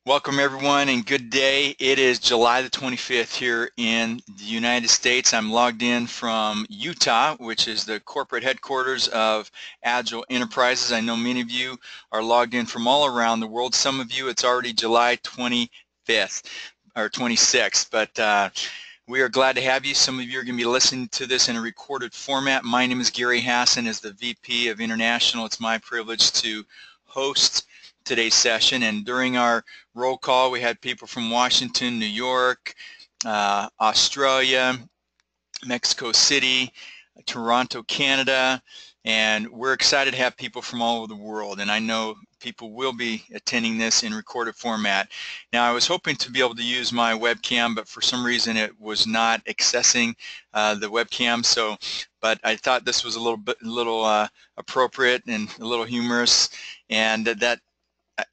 Welcome everyone and good day. It is July the 25th here in the United States. I'm logged in from Utah, which is the corporate headquarters of Agel Enterprises. I know many of you are logged in from all around the world. Some of you, it's already July 25th or 26th, but we are glad to have you. Some of you are going to be listening to this in a recorded format. My name is Gary Hassan. As the VP of International, it's my privilege to host today's session, and during our roll call we had people from Washington, New York, Australia, Mexico City, Toronto, Canada, and we're excited to have people from all over the world, and I know people will be attending this in recorded format. Now, I was hoping to be able to use my webcam, but for some reason it was not accessing the webcam, but I thought this was a little appropriate and a little humorous, and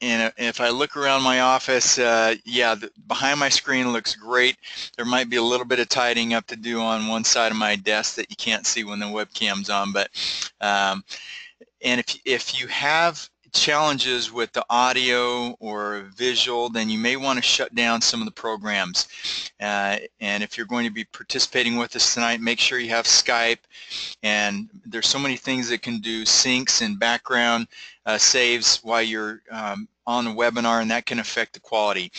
if I look around my office, behind my screen looks great. There might be a little bit of tidying up to do on one side of my desk that you can't see when the webcam's on. But and if you have challenges with the audio or visual, then you may want to shut down some of the programs. And if you're going to be participating with us tonight, make sure you have Skype. And there's so many things that can do syncs and background saves while you're on the webinar, and that can affect the quality.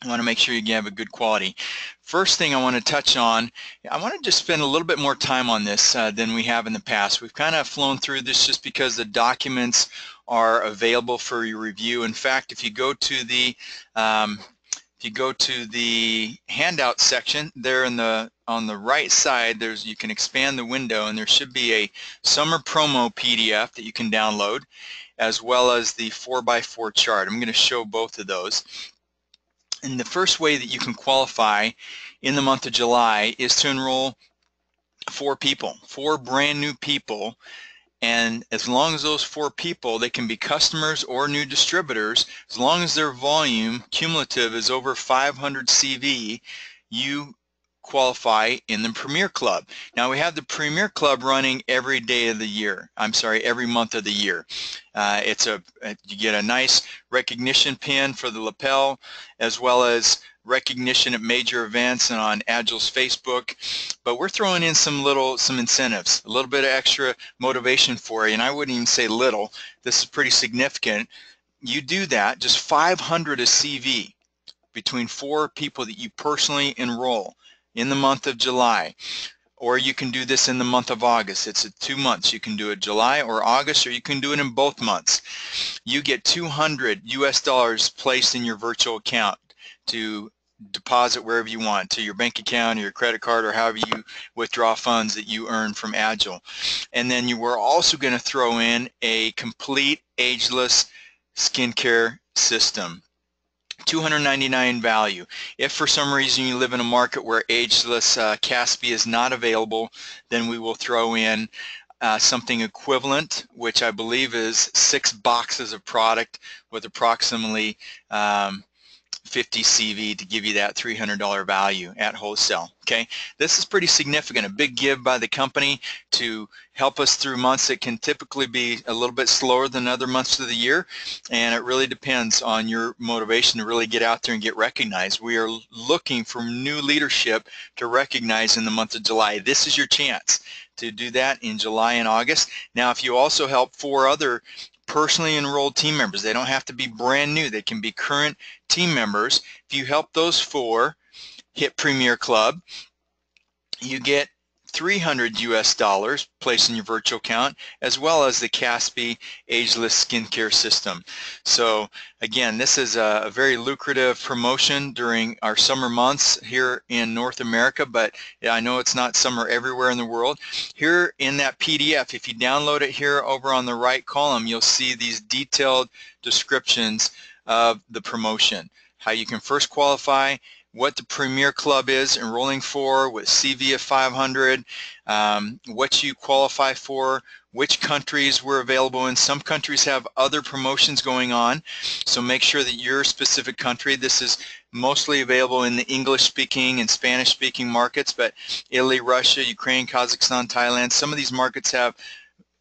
I want to make sure you have a good quality. First thing I want to touch on, I want to just spend a little bit more time on this than we have in the past. We've kind of flown through this just because the documents are available for your review. In fact, if you go to the handout section there on the right side, you can expand the window, and there should be a summer promo PDF that you can download, as well as the 4x4 chart. I'm going to show both of those. And the first way that you can qualify in the month of July is to enroll 4 people, 4 brand new people. And as long as those 4 people, they can be customers or new distributors, as long as their volume cumulative is over 500 CV, you qualify in the Premier Club. Now, we have the Premier Club running every day of the year. I'm sorry, every month of the year. You get a nice recognition pin for the lapel, as well as recognition at major events and on Agel's Facebook. But we're throwing in some incentives, a little bit of extra motivation for you, and I wouldn't even say little. This is pretty significant. You do that, just 500 a CV between 4 people that you personally enroll in the month of July. Or you can do this in the month of August. It's 2 months. You can do it July or August, or you can do it in both months. You get $200 US placed in your virtual account to deposit wherever you want, to your bank account or your credit card, or however you withdraw funds that you earn from Agel. And then you were also going to throw in a complete ageless skincare system. $299 value. If for some reason you live in a market where ageless Caspi is not available, then we will throw in something equivalent, which I believe is 6 boxes of product with approximately 50 CV to give you that $300 value at wholesale. Okay, this is pretty significant, a big give by the company to help us through months that can typically be a little bit slower than other months of the year, and it really depends on your motivation to really get out there and get recognized. We are looking for new leadership to recognize in the month of July. This is your chance to do that in July and August. Now, if you also help 4 other personally enrolled team members, they don't have to be brand new, they can be current team members. If you help those 4 hit Premier Club, you get $300 US placed in your virtual account, as well as the Caspi Ageless Skincare System. So again, this is a very lucrative promotion during our summer months here in North America, but I know it's not summer everywhere in the world. Here in that PDF, if you download it here over on the right column, you'll see these detailed descriptions of the promotion, how you can first qualify, what the Premier Club is enrolling for with CV of 500, what you qualify for, which countries we're available in. Some countries have other promotions going on, so make sure that your specific country, this is mostly available in the English-speaking and Spanish-speaking markets, but Italy, Russia, Ukraine, Kazakhstan, Thailand, some of these markets have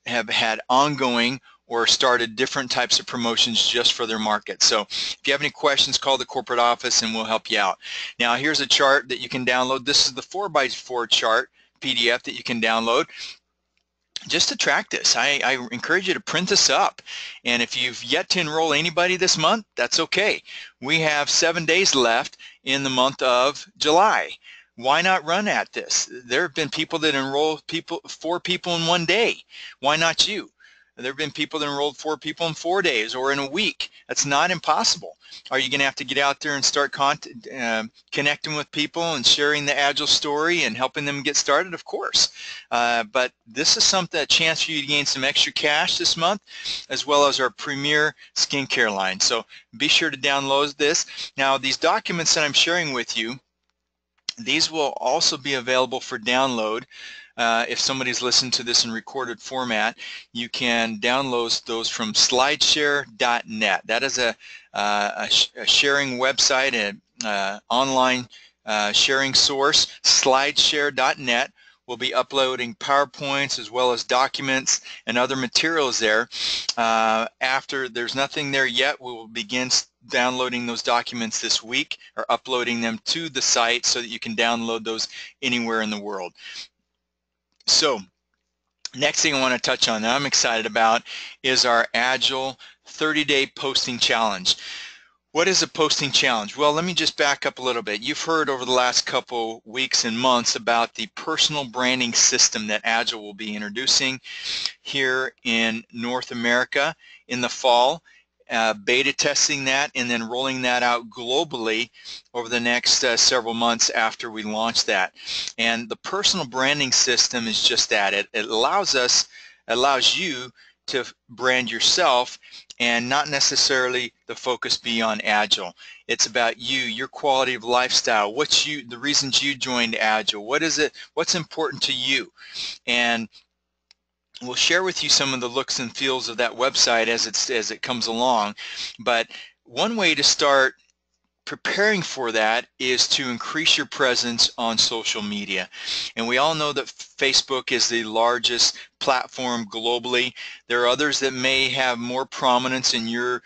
had ongoing or started different types of promotions just for their market. So if you have any questions, call the corporate office and we'll help you out. Now here's a chart that you can download. This is the 4x4 chart PDF that you can download. Just to track this, I encourage you to print this up. And if you've yet to enroll anybody this month, that's okay. We have 7 days left in the month of July. Why not run at this? There have been people that enroll 4 people in 1 day. Why not you? There have been people that enrolled 4 people in 4 days or in a week. That's not impossible. Are you going to have to get out there and start connecting with people and sharing the Agile story and helping them get started? Of course. But this is a chance for you to gain some extra cash this month, as well as our premier skincare line. So be sure to download this. Now, these documents that I'm sharing with you, these will also be available for download. If somebody's listened to this in recorded format, you can download those from slideshare.net. That is a sharing website, an online sharing source. Slideshare.net will be uploading PowerPoints as well as documents and other materials there. After there's nothing there yet, we will begin downloading those documents this week, or uploading them to the site so that you can download those anywhere in the world. So next thing I want to touch on that I'm excited about is our Agile 30-day posting challenge. What is a posting challenge? Well, let me just back up a little bit. You've heard over the last couple weeks and months about the personal branding system that Agile will be introducing here in North America in the fall. Beta testing that and then rolling that out globally over the next several months after we launch that. And the personal branding system is just that. It allows you to brand yourself and not necessarily the focus be on Agile. It's about you, your quality of lifestyle, the reasons you joined Agile. What's important to you? And we'll share with you some of the looks and feels of that website as it comes along. But one way to start preparing for that is to increase your presence on social media. And we all know that Facebook is the largest platform globally. There are others that may have more prominence in your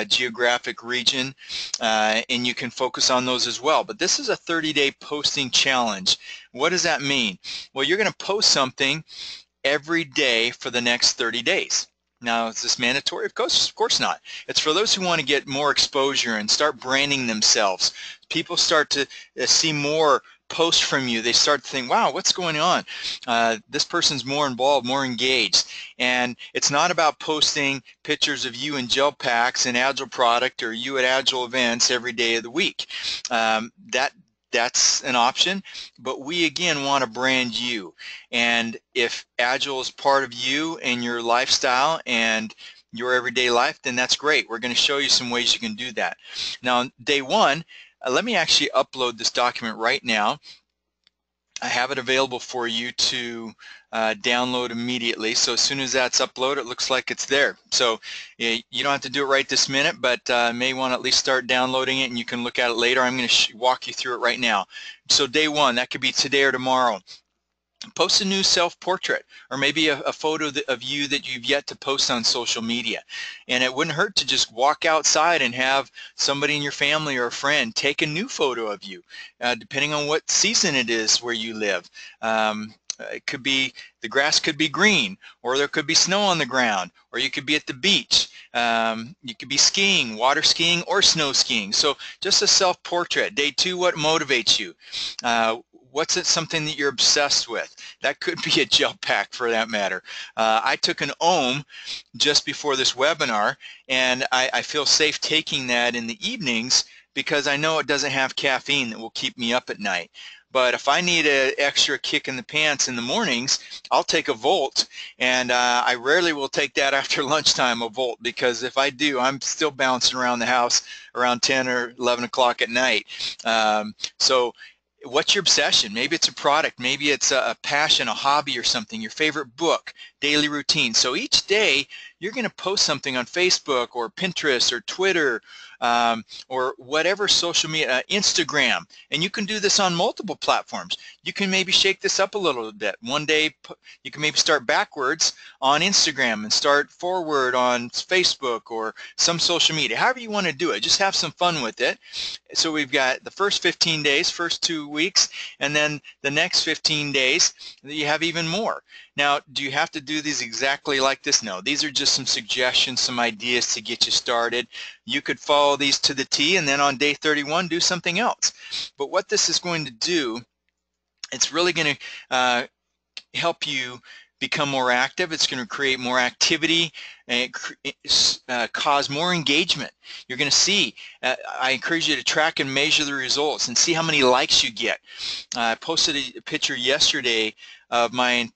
geographic region, and you can focus on those as well. But this is a 30-day posting challenge. What does that mean? Well, you're going to post something every day for the next 30 days. Now, is this mandatory? Of course not. It's for those who want to get more exposure and start branding themselves. People start to see more posts from you. They start to think, wow, what's going on? This person's more involved, more engaged. And it's not about posting pictures of you in gel packs and Agile product or you at Agile events every day of the week. That's an option, but we again want to brand you. And if Agile is part of you and your lifestyle and your everyday life, then that's great. We're going to show you some ways you can do that. Now, on day one, let me actually upload this document right now. I have it available for you to download immediately. So as soon as that's uploaded, it looks like it's there. So you don't have to do it right this minute, but may want to at least start downloading it, and you can look at it later. I'm going to walk you through it right now. So day one, that could be today or tomorrow. Post a new self-portrait, or maybe a photo of you that you've yet to post on social media. And it wouldn't hurt to just walk outside and have somebody in your family or a friend take a new photo of you, depending on what season it is where you live. It could be, the grass could be green, or there could be snow on the ground, or you could be at the beach. You could be skiing, water skiing, or snow skiing. So just a self-portrait. Day two, what motivates you? What's it something that you're obsessed with? That could be a gel pack for that matter. I took an ohm just before this webinar, and I feel safe taking that in the evenings because I know it doesn't have caffeine that will keep me up at night. But if I need an extra kick in the pants in the mornings, I'll take a Volt, and I rarely will take that after lunchtime, a Volt, because if I do, I'm still bouncing around the house around 10 or 11 o'clock at night. So what's your obsession? Maybe it's a product, maybe it's a passion, a hobby or something, your favorite book, daily routine. So each day, you're going to post something on Facebook or Pinterest or Twitter or whatever social media, Instagram, and you can do this on multiple platforms. You can maybe shake this up a little bit. One day you can maybe start backwards on Instagram and start forward on Facebook or some social media. However you want to do it, just have some fun with it. So we've got the first 15 days, first 2 weeks, and then the next 15 days you have even more. Now, do you have to do these exactly like this? No, these are just some suggestions, some ideas to get you started. You could follow these to the T, and then on day 31 do something else. But what this is going to do, it's really going to help you become more active. It's going to create more activity and cause more engagement. You're going to see, I encourage you to track and measure the results and see how many likes you get. I posted a picture yesterday of my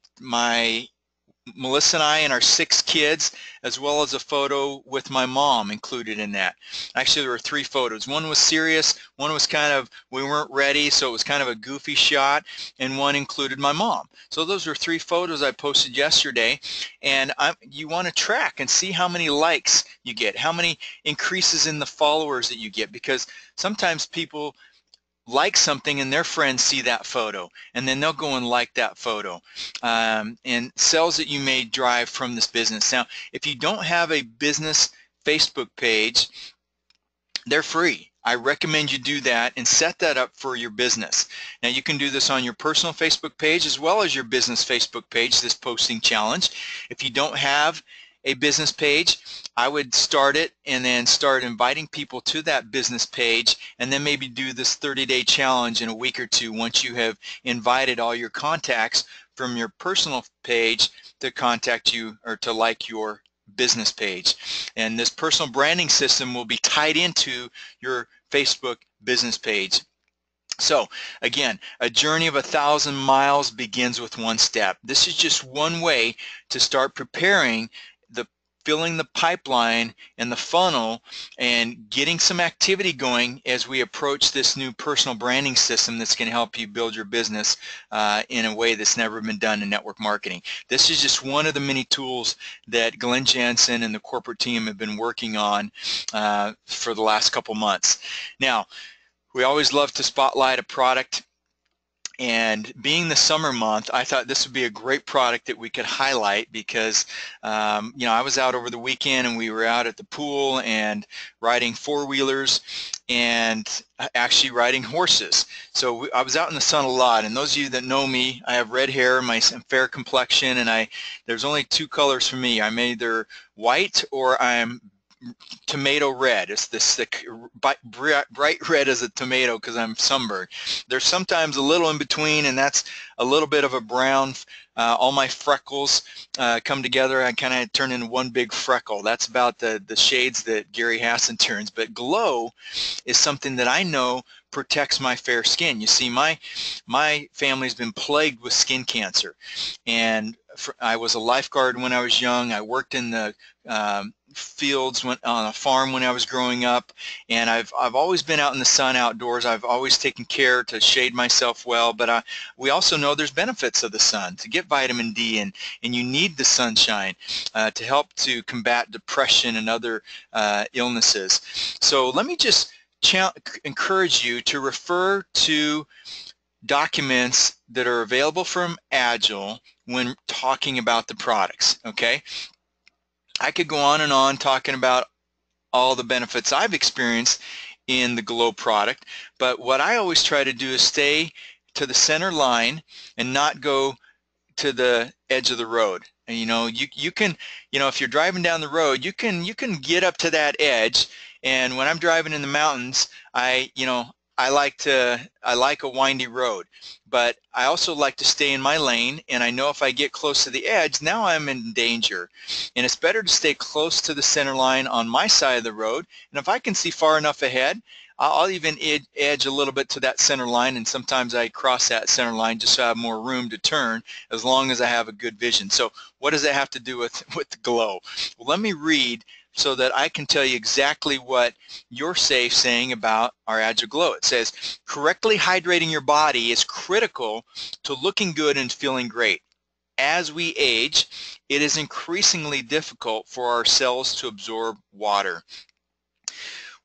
Melissa and I and our 6 kids, as well as a photo with my mom included in that. Actually, there were 3 photos. One was serious, one was kind of, we weren't ready, so it was kind of a goofy shot, and one included my mom. So those were 3 photos I posted yesterday, and you want to track and see how many likes you get, how many increases in the followers that you get, because sometimes people like something and their friends see that photo, and then they'll go and like that photo, and sales that you may drive from this business. Now, if you don't have a business Facebook page, they're free. I recommend you do that and set that up for your business. Now, you can do this on your personal Facebook page as well as your business Facebook page, this posting challenge. If you don't have a business page, I would start it and then start inviting people to that business page, and then maybe do this 30-day challenge in a week or 2 once you have invited all your contacts from your personal page to contact you or to like your business page. And this personal branding system will be tied into your Facebook business page. So again, a journey of 1,000 miles begins with 1 step. This is just one way to start preparing, filling the pipeline and the funnel and getting some activity going as we approach this new personal branding system that's going to help you build your business in a way that's never been done in network marketing. This is just one of the many tools that Glenn Jensen and the corporate team have been working on for the last couple months. Now, we always love to spotlight a product, and being the summer month, I thought this would be a great product that we could highlight because, you know, I was out over the weekend and we were out at the pool and riding 4-wheelers and actually riding horses. So I was out in the sun a lot, and those of you that know me, I have red hair, my fair complexion, and there's only 2 colors for me. I'm either white or I'm tomato red. It's this thick, bright red as a tomato because I'm sunburned. There's sometimes a little in between, and that's a little bit of a brown. All my freckles come together. I kind of turn into one big freckle. That's about the shades that Gary Hassan turns. But glow is something that I know protects my fair skin. You see, my family's been plagued with skin cancer, and I was a lifeguard when I was young. I worked in the fields, went on a farm when I was growing up, and I've always been out in the sun, outdoors. I've always taken care to shade myself well, but we also know there's benefits of the sun to get vitamin D, and you need the sunshine to help to combat depression and other illnesses. So let me just encourage you to refer to documents that are available from Agel when talking about the products, okay? I could go on and on talking about all the benefits I've experienced in the Glow product, but what I always try to do is stay to the center line and not go to the edge of the road. And you know, you can, you know, if you're driving down the road, you can get up to that edge. And when I'm driving in the mountains, I like a windy road, but I also like to stay in my lane, and I know if I get close to the edge, now I'm in danger. And it's better to stay close to the center line on my side of the road, and if I can see far enough ahead, I'll even edge a little bit to that center line, and sometimes I cross that center line just so I have more room to turn, as long as I have a good vision. So what does that have to do with the Glow? Well, let me read so that I can tell you exactly what you're saying about our Agel Glow. It says, correctly hydrating your body is critical to looking good and feeling great. as we age, it is increasingly difficult for our cells to absorb water.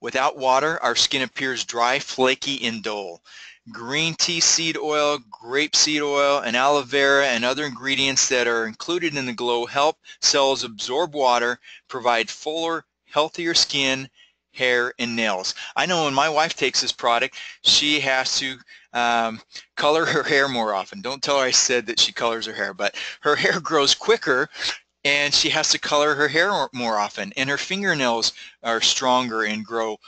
Without water, our skin appears dry, flaky, and dull. Green tea seed oil, grape seed oil, and aloe vera and other ingredients that are included in the glow help cells absorb water, provide fuller, healthier skin, hair, and nails. I know when my wife takes this product, she has to color her hair more often. Don't tell her I said that she colors her hair, but her hair grows quicker and she has to color her hair more often, and her fingernails are stronger and grow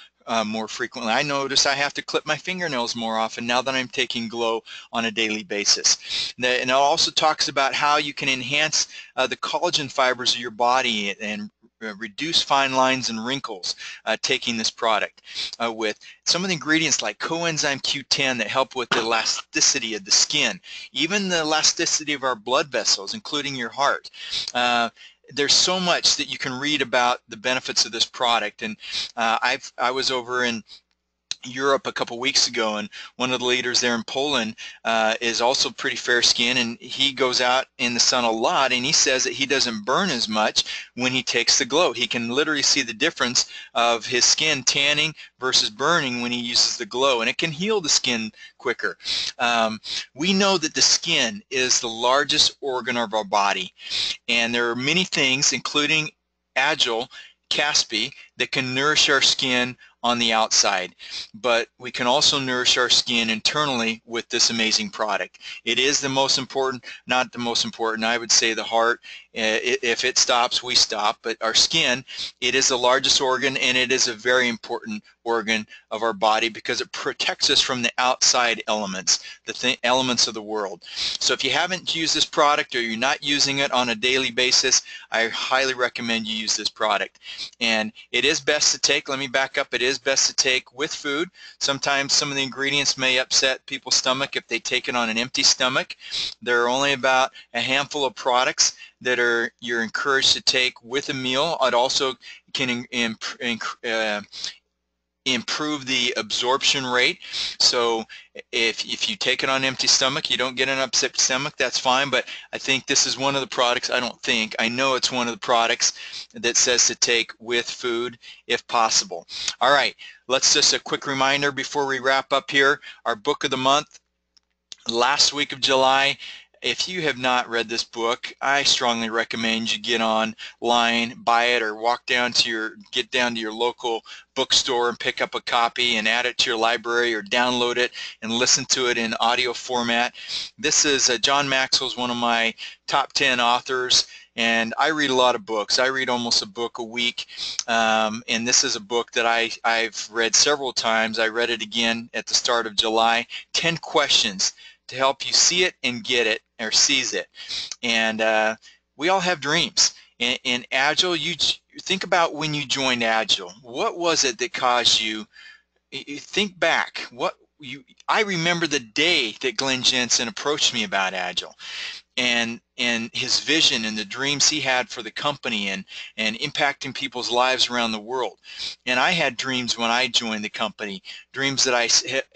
more frequently. I notice I have to clip my fingernails more often now that I'm taking Glow on a daily basis. And it also talks about how you can enhance the collagen fibers of your body and reduce fine lines and wrinkles taking this product with some of the ingredients like coenzyme Q10 that help with the elasticity of the skin, even the elasticity of our blood vessels, including your heart. There's so much that you can read about the benefits of this product, and I was over in Europe a couple weeks ago, and one of the leaders there in Poland is also pretty fair skin, and he goes out in the sun a lot, and he says that he doesn't burn as much when he takes the Glow. He can literally see the difference of his skin tanning versus burning when he uses the Glow, and it can heal the skin quicker. We know that the skin is the largest organ of our body, and there are many things, including Agel, Caspi, that can nourish our skin on the outside, but we can also nourish our skin internally with this amazing product. It is the most important, not the most important, I would say the heart. If it stops, we stop, but our skin, it is the largest organ, and it is a very important organ of our body because it protects us from the outside elements, the elements of the world. So if you haven't used this product or you're not using it on a daily basis, I highly recommend you use this product. And it is best to take, let me back up, it is best to take with food. Sometimes some of the ingredients may upset people's stomach if they take it on an empty stomach. There are only about a handful of products that you're encouraged to take with a meal. It also can improve the absorption rate. So if you take it on an empty stomach, you don't get an upset stomach, that's fine, but I think this is one of the products, I know it's one of the products that says to take with food if possible. All right, let's just a quick reminder before we wrap up here. Our book of the month, last week of July. If you have not read this book, I strongly recommend you get online, buy it, or get down to your local bookstore and pick up a copy and add it to your library, or download it and listen to it in audio format. This is John Maxwell's one of my top 10 authors, and I read a lot of books. I read almost a book a week, and this is a book that I've read several times. I read it again at the start of July. 10 questions to help you see it and get it, or seize it. And we all have dreams. In Agel, you think about when you joined Agel. What was it that caused you? Think back. I remember the day that Glenn Jensen approached me about Agel, and his vision and the dreams he had for the company and impacting people's lives around the world. And I had dreams when I joined the company, dreams that I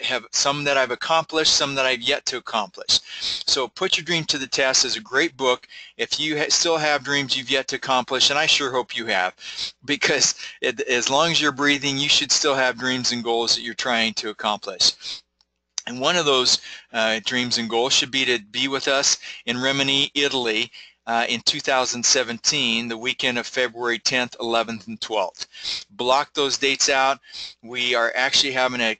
have, some that I've accomplished, some that I've yet to accomplish. So Put Your Dream to the Test is a great book if you still have dreams you've yet to accomplish, and I sure hope you have, because as long as you're breathing, you should still have dreams and goals that you're trying to accomplish. And one of those dreams and goals should be to be with us in Remini, Italy in 2017, the weekend of February 10th, 11th, and 12th. Block those dates out. We are actually having a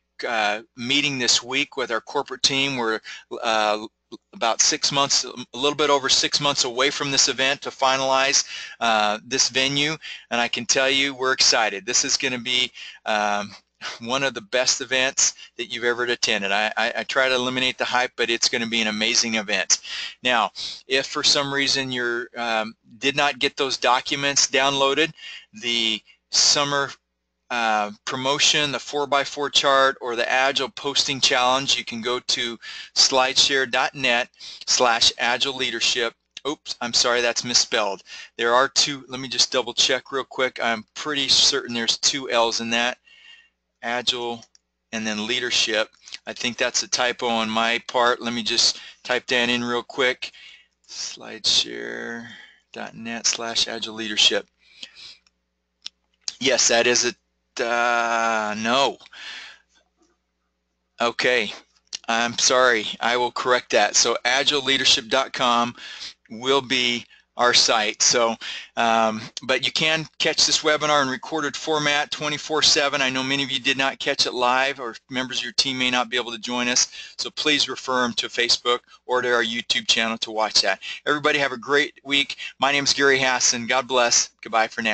meeting this week with our corporate team. We're about 6 months, a little bit over 6 months away from this event to finalize this venue, and I can tell you we're excited. This is going to be one of the best events that you've ever attended. I try to eliminate the hype, but it's going to be an amazing event. Now, if for some reason you did not get those documents downloaded, the summer promotion, the 4x4 chart, or the Agel posting challenge, you can go to slideshare.net/AgelLeadership. Oops, I'm sorry, that's misspelled. There are two, let me just double check real quick. I'm pretty certain there's two L's in that. Agel and then leadership. I think that's a typo on my part. Let me just type that in real quick. Slideshare.net/Agile Leadership. Yes, that is it. No. Okay. I'm sorry. I will correct that. So agileleadership.com will be our site. So, but you can catch this webinar in recorded format 24/7. I know many of you did not catch it live, or members of your team may not be able to join us. So please refer them to Facebook or to our YouTube channel to watch that. Everybody have a great week. My name is Gary Hassan. God bless. Goodbye for now.